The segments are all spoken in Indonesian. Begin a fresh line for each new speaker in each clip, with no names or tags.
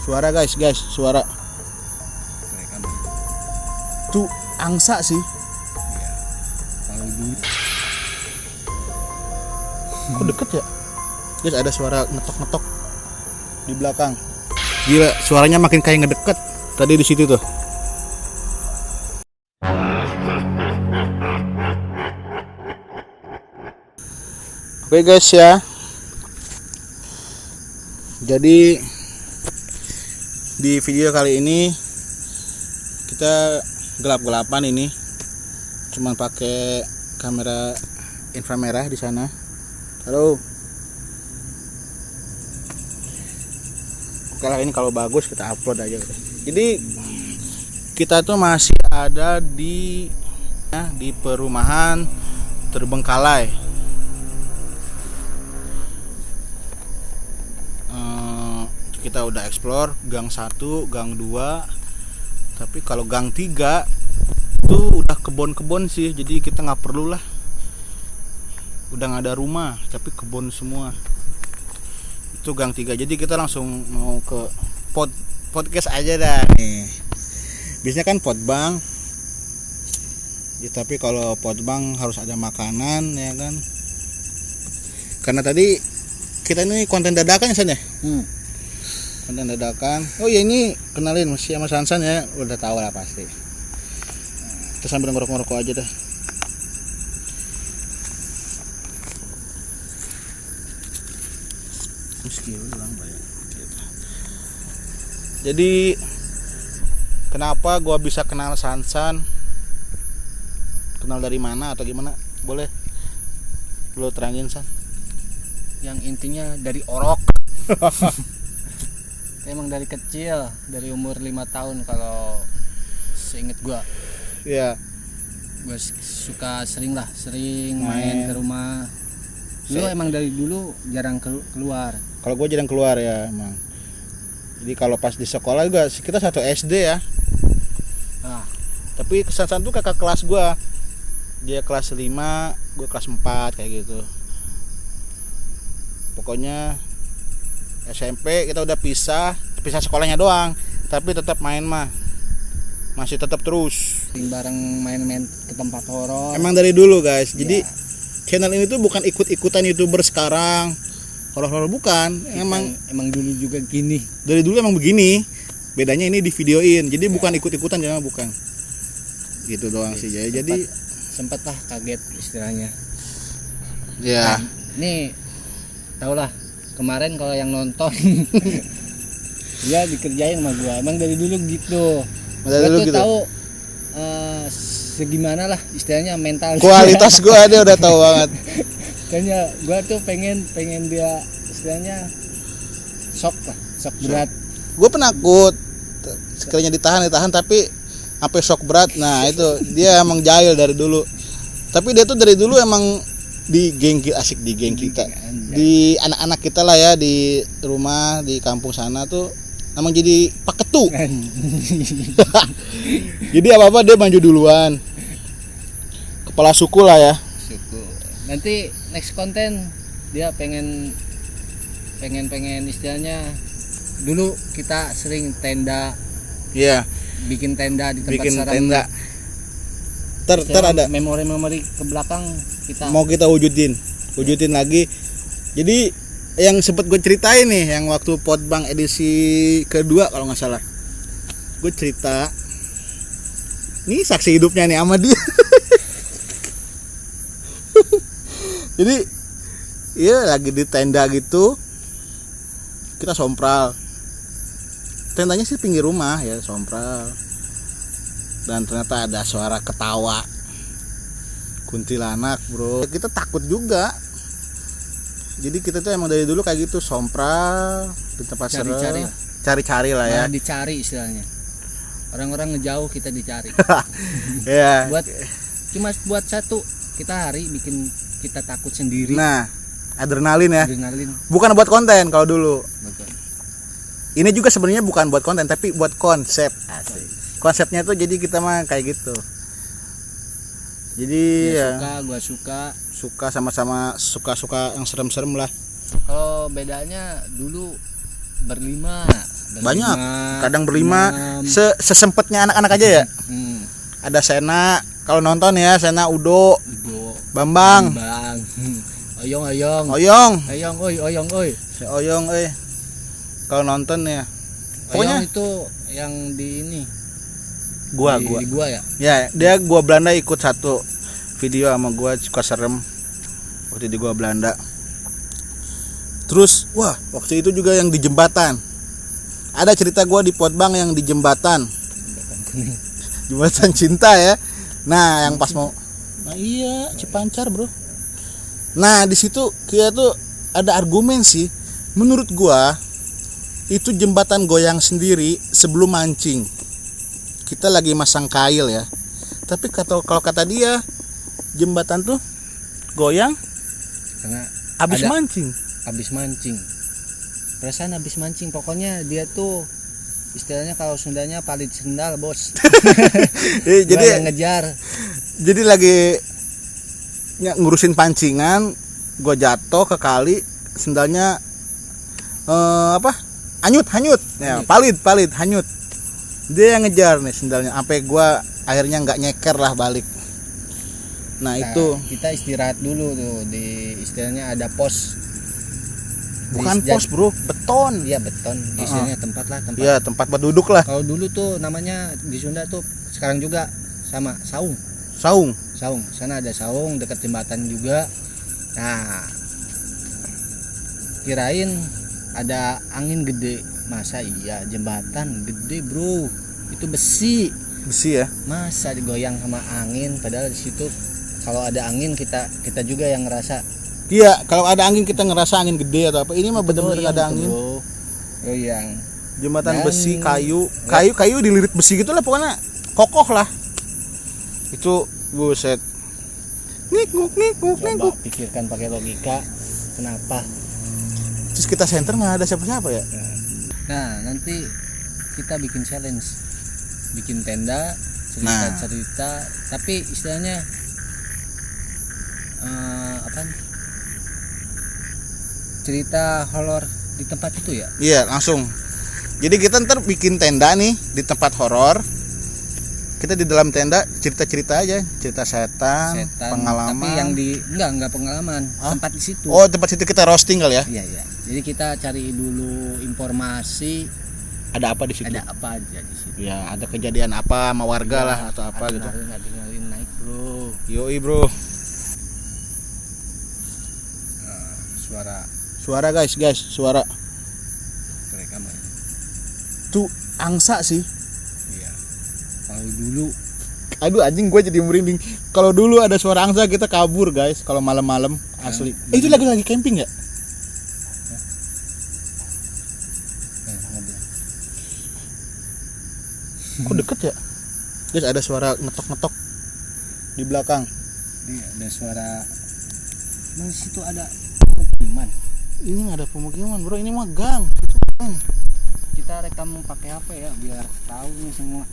Suara guys, suara.
Mereka
Tuh angsa sih.
iya. Kalau dulu
Kok deket ya? Guys, ada suara ngetok-ngetok di belakang. Gila, suaranya makin kayak ngedeket. Tadi di situ tuh. Oke guys ya. Jadi di video kali ini kita gelap-gelapan ini. Cuman pakai kamera inframerah di sana. Halo. Oke lah, ini kalau bagus kita upload aja gitu. Jadi kita tuh masih ada di perumahan Terbengkalai. Kita udah explore gang 1, gang 2. Tapi kalau gang 3 tuh udah kebon-kebon sih. Jadi kita nggak perlu lah. Udah nggak ada rumah, tapi kebun semua. Itu gang 3. Jadi kita langsung mau ke podcast aja dah nih. Biasanya kan potbang. Ya, tapi kalau potbang harus ada makanan ya kan. Karena tadi kita ini konten dadakan ya San ya? Konten dadakan. Oh ya, ini kenalin masih sama Sansan ya. Udah tahu lah pasti. Kita sambil ngerokok-ngerokok aja dah. Jadi kenapa gua bisa kenal Sansan? Kenal dari mana atau gimana? Boleh lu terangin San?
yang intinya dari orok. Emang dari kecil, dari umur 5 tahun kalau seinget gua.
Iya.
Gua suka sering main ke rumah. Lu emang dari dulu jarang keluar.
Kalau gue jarang keluar ya emang. Jadi kalau pas di sekolah juga kita satu SD ya.
Nah,
Tapi Sansan tuh kakak kelas gue. Dia kelas 5, gue kelas 4 kayak gitu. Pokoknya SMP kita udah pisah sekolahnya doang. Tapi tetap main mah. Masih tetap terus.
sering bareng main-main ke tempat horor.
Emang dari dulu guys. Jadi
Ya.
channel ini tuh bukan ikut-ikutan YouTuber sekarang. Horor-horor bukan.
Emang dulu juga gini.
Dari dulu emang begini. Bedanya ini di videoin. Jadi bukan ikut-ikutan, jangan bukan. Gitu doang sih. Jadi
Sempet lah kaget istilahnya.
ya.
Nih tau lah, kemarin kalau yang nonton dia dikerjain sama gua. Emang dari dulu gitu.
Dari
Gua
dulu
tuh
gitu.
tahu segimana lah istilahnya mental
Kualitas gua dia udah tahu banget.
Kayaknya gua tuh pengen dia istilahnya shock berat.
Gue penakut. Sekalinya ditahan tapi sampai shock berat. Nah, itu dia emang jahil dari dulu. Tapi dia tuh dari dulu emang di geng kita. Di anak-anak kita lah ya di rumah di kampung sana tuh emang jadi paketu. Jadi apa-apa dia maju duluan. Kepala suku lah ya.
Syukur. Nanti next konten dia pengen istilahnya dulu kita sering tenda,
Iya,
bikin tenda di tempat
bikin
sarang.
tenda. Ter ada
memori ke belakang kita.
mau kita wujudin lagi. Jadi yang sempet gue ceritain nih yang waktu potbang edisi kedua kalau nggak salah, gue cerita ini saksi hidupnya nih sama dia. Jadi iya lagi di tenda gitu, kita sompral. Tendanya sih pinggir rumah ya, sompral. Dan ternyata ada suara ketawa kuntilanak bro. Kita takut juga. Jadi kita tuh emang dari dulu kayak gitu, sompral di tempat
Cari-cari
serem, cari-cari lah ya.
Nah, dicari istilahnya. Orang-orang ngejauh kita dicari.
Ya.
Cuma buat satu, kita hari bikin kita takut sendiri.
Nah, adrenalin ya.
Adrenalin.
Bukan buat konten kalau dulu.
Betul.
Ini juga sebenarnya bukan buat konten tapi buat konsep. Asik. Konsepnya tuh jadi kita mah kayak gitu. Jadi
Dia
ya
gua suka.
suka sama-sama suka yang serem-serem lah.
Kalau bedanya dulu berlima,
Banyak. Kadang berlima,
enam.
sesempetnya anak-anak aja ya. Ada Sena, kalau nonton ya, Sena, Udo, Bambang,
Bang. Oyong.
Oyong,
Oyong, oi.
si Oyong, kalau nonton ya.
Pokoknya
Pokoknya
itu yang di ini.
gua.
Di gua ya.
Ya, dia gua Belanda ikut satu video sama gua, suka serem. Waktu di gua Belanda. Terus, wah, waktu itu juga yang di jembatan. Ada cerita gua di Potbang yang di jembatan. Jembatan cinta ya. Nah, yang pas mau. Nah, iya, Cipancar, Bro. Nah, di situ kita tuh ada argumen sih. Menurut gua itu jembatan goyang sendiri sebelum mancing. Kita lagi masang kail ya. Tapi kalau kata dia jembatan tuh goyang
Karena
habis
ada-
mancing.
habis mancing. Perasaan habis mancing, pokoknya dia tuh istilahnya kalau Sundanya palit sendal, Bos. Gua
Jadi
yang ngejar.
lagi ngurusin pancingan, gue jatuh ke kali, sendalnya hanyut ya, palit hanyut. Dia yang ngejar nih sendalnya, sampai gue akhirnya nggak nyeker lah balik. Nah, itu
kita istirahat dulu tuh di istilahnya ada pos.
bukan
Di-
pos, Bro, beton.
Iya, beton. Istilahnya tempat lah, tempat.
Iya, tempat buat duduk lah.
Kalau dulu tuh namanya di Sunda tuh, sekarang juga sama saung.
Saung.
Sana ada saung dekat jembatan juga. Nah, kirain ada angin gede. Masa iya, jembatan gede, Bro. Itu besi.
Besi ya.
Masa digoyang sama angin, padahal di situ kalau ada angin kita juga yang ngerasa
Iya, kalau ada angin kita ngerasa angin gede atau apa. Ini mah bener-bener
goyang
ada
tuh,
angin.
Bro. Goyang.
Jembatan
Dan-
besi, kayu dililit besi gitu lah, pokoknya kokoh lah. Itu buset. Ngik.
Coba pikirkan pakai logika, kenapa?
Terus kita center nggak ada siapa-siapa ya?
Nah, nanti kita bikin challenge, bikin tenda,
Nah.
cerita, tapi istilahnya apa? Cerita horor di tempat itu ya?
Iya, langsung. Jadi kita ntar bikin tenda nih di tempat horor. Kita di dalam tenda cerita-cerita aja, cerita setan, pengalaman.
Tapi yang di enggak pengalaman,
Hah?
tempat di situ.
Oh, tempat situ kita roasting kali ya?
Iya. Jadi kita cari dulu informasi
Ada apa di situ?
ada apa aja di situ.
Ya, ada kejadian apa sama warga lah atau apa gitu.
Adrenalin naik, Bro.
Yoi, Bro.
Suara
Guys, suara.
rekam aja.
Tuh angsa sih.
Iya. Kalau dulu
Aduh, anjing, gue jadi merinding. Kalau dulu ada suara angsa kita kabur, guys, kalau malam-malam asli. Itu lagi camping ya?
mobil.
Kok deket ya? Guys, ada suara ngetok-ngetok di belakang.
Iya, ada suara. Di situ ada pemukiman.
Ini nggak ada pemukiman, Bro. Ini mah gang. Itu gang.
Kita rekam pakai HP ya biar tahu nih semua.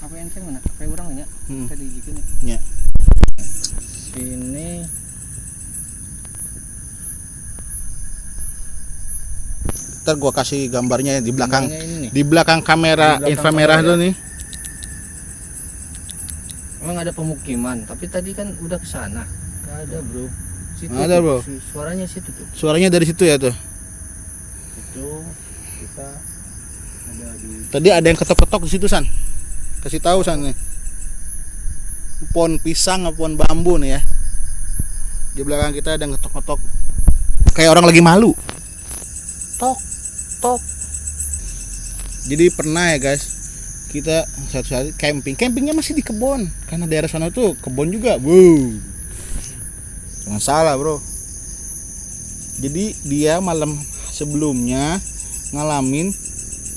HP ente mana? HP orang ya? Kita dibikin ya.
Ya.
Sini
Ntar gua kasih gambarnya ya di belakang.
gambarnya ini nih.
Di belakang kamera
Di belakang
inframerah
kamera,
tuh
ya.
nih.
Emang ada pemukiman, tapi tadi kan udah ke sana. Gak ada, Bro. Situ
Ada,
tuh,
Bro.
Suaranya situ tuh.
Suaranya dari situ ya tuh.
Itu kita ada di
Tadi ada yang ketok-ketok di situ, San. Kasih tahu, San nih. Pohon pisang atau pohon bambu nih ya. Di belakang kita ada yang ketok-ketok. Kayak orang lagi malu. Tok. Jadi pernah ya, guys. Kita satu hari campingnya masih di kebun karena daerah sana tuh kebun juga. Wow. Jangan salah, Bro. Jadi dia malam sebelumnya ngalamin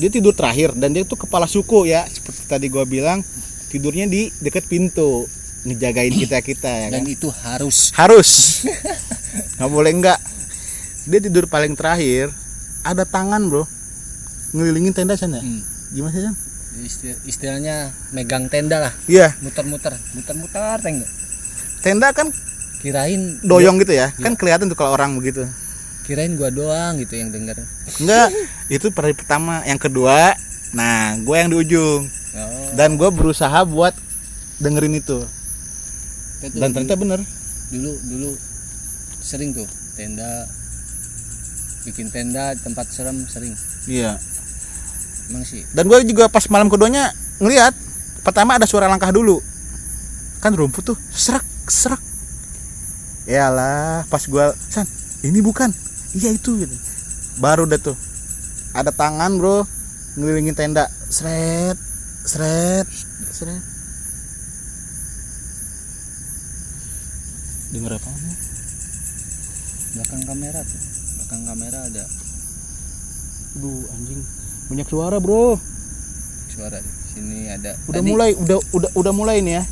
dia tidur terakhir dan dia tuh kepala suku ya, seperti tadi gua bilang, tidurnya di dekat pintu ngejagain kita ya kan.
dan itu harus
Nggak boleh enggak. Dia tidur paling terakhir, ada tangan, Bro, ngelilingin tenda sana. Gimana sih, San?
istilahnya megang tenda lah,
Iya,
muter tenda.
tenda kan
Kirain
doyong gitu ya. Kan kelihatan tuh kalau orang begitu.
Kirain gua doang gitu yang denger.
Enggak, itu hari pertama. Yang kedua, nah gue yang di ujung.
Oh.
Dan gue berusaha buat dengerin itu.
Itu
Dan ternyata bener.
dulu sering tuh bikin tenda di tempat serem sering.
Iya.
Emang sih.
Dan gue juga pas malam keduanya ngelihat, pertama ada suara langkah dulu. Kan rumput tuh serak serak. Yalah, pas gue, San, ini bukan. Iya itu gitu. Baru deh tuh. Ada tangan, bro, ngelilingin tenda. Sret, sret, sret. Dengar apa nih?
Belakang kamera tuh. Belakang kamera ada
Aduh, anjing. Banyak suara, bro.
suara di sini ada.
Udah
Tadi
mulai, udah mulai nih ya.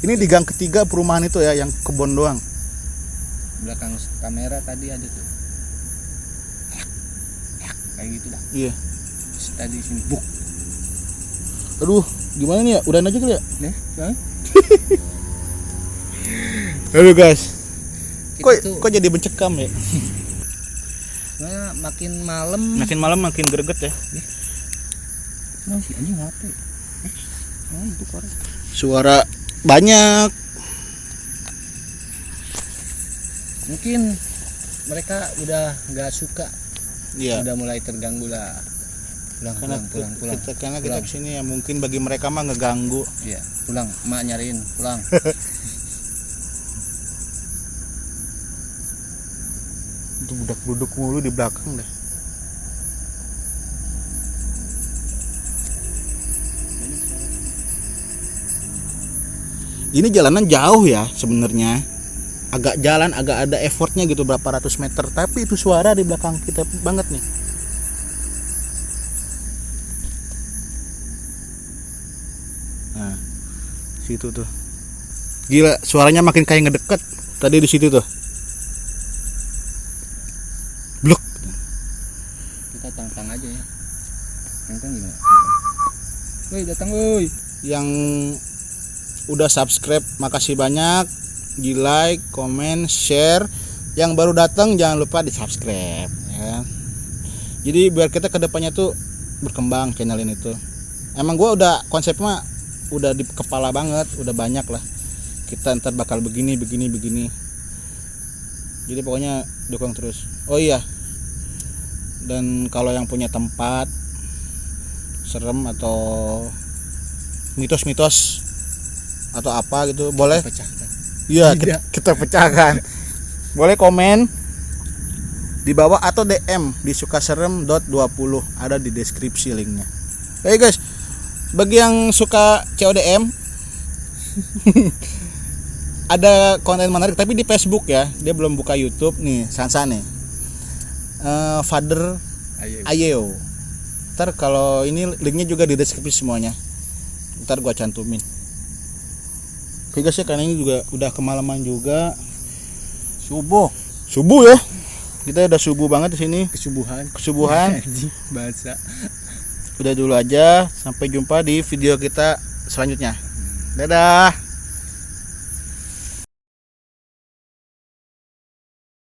Ini di gang ketiga perumahan itu ya, yang kebon doang.
belakang kamera tadi ada tuh. Kayak gitu dah.
Iya.
Terus tadi sini buk.
Aduh, gimana nih ya? Udahan aja kali ya?
Nih, kan?
Aduh guys.
Itu
Kok jadi mencekam ya?
nah, makin malam.
Makin malam makin greget ya.
Nah, si anjing HP. Nah, itu korek.
Suara banyak.
Mungkin mereka udah nggak suka.
Iya.
Udah mulai terganggu lah. Pulang.
Karena kita
Pulang.
kesini ya, mungkin bagi mereka mah ngeganggu.
Iya, pulang. Emak nyariin, pulang.
Itu budak duduk mulu di belakang deh. Ini jalanan jauh ya sebenarnya. Agak ada effortnya gitu, berapa ratus meter. Tapi itu suara di belakang kita banget nih. Nah, situ tuh. Gila, suaranya makin kayak ngedeket. Tadi di situ tuh. Blok.
Kita tantang aja ya. Tantang gimana? Woi, datang woi.
Yang udah subscribe makasih banyak, di like, komen, share. Yang baru datang jangan lupa di subscribe ya. Jadi biar kita kedepannya tuh berkembang channel ini tuh. Emang gua udah konsepnya udah di kepala banget, udah banyak lah. Kita ntar bakal begini. Jadi pokoknya dukung terus. Oh iya, dan kalau yang punya tempat serem atau mitos-mitos atau apa gitu boleh.
Pecahkan.
Iya, kita pecahkan. Boleh komen di bawah atau DM di sukaserem.20, ada di deskripsi linknya. Oke guys, bagi yang suka CODM ada konten menarik tapi di Facebook ya, dia belum buka YouTube nih, Sansa nih. Father Ayo. Ntar kalau ini linknya juga di deskripsi semuanya. Ntar gua cantumin. Oke guys ya, karena ini juga udah kemalaman juga. Subuh ya. Kita udah subuh banget di sini. Kesubuhan.
Bahasa.
Udah dulu aja, sampai jumpa di video kita selanjutnya. Dadah.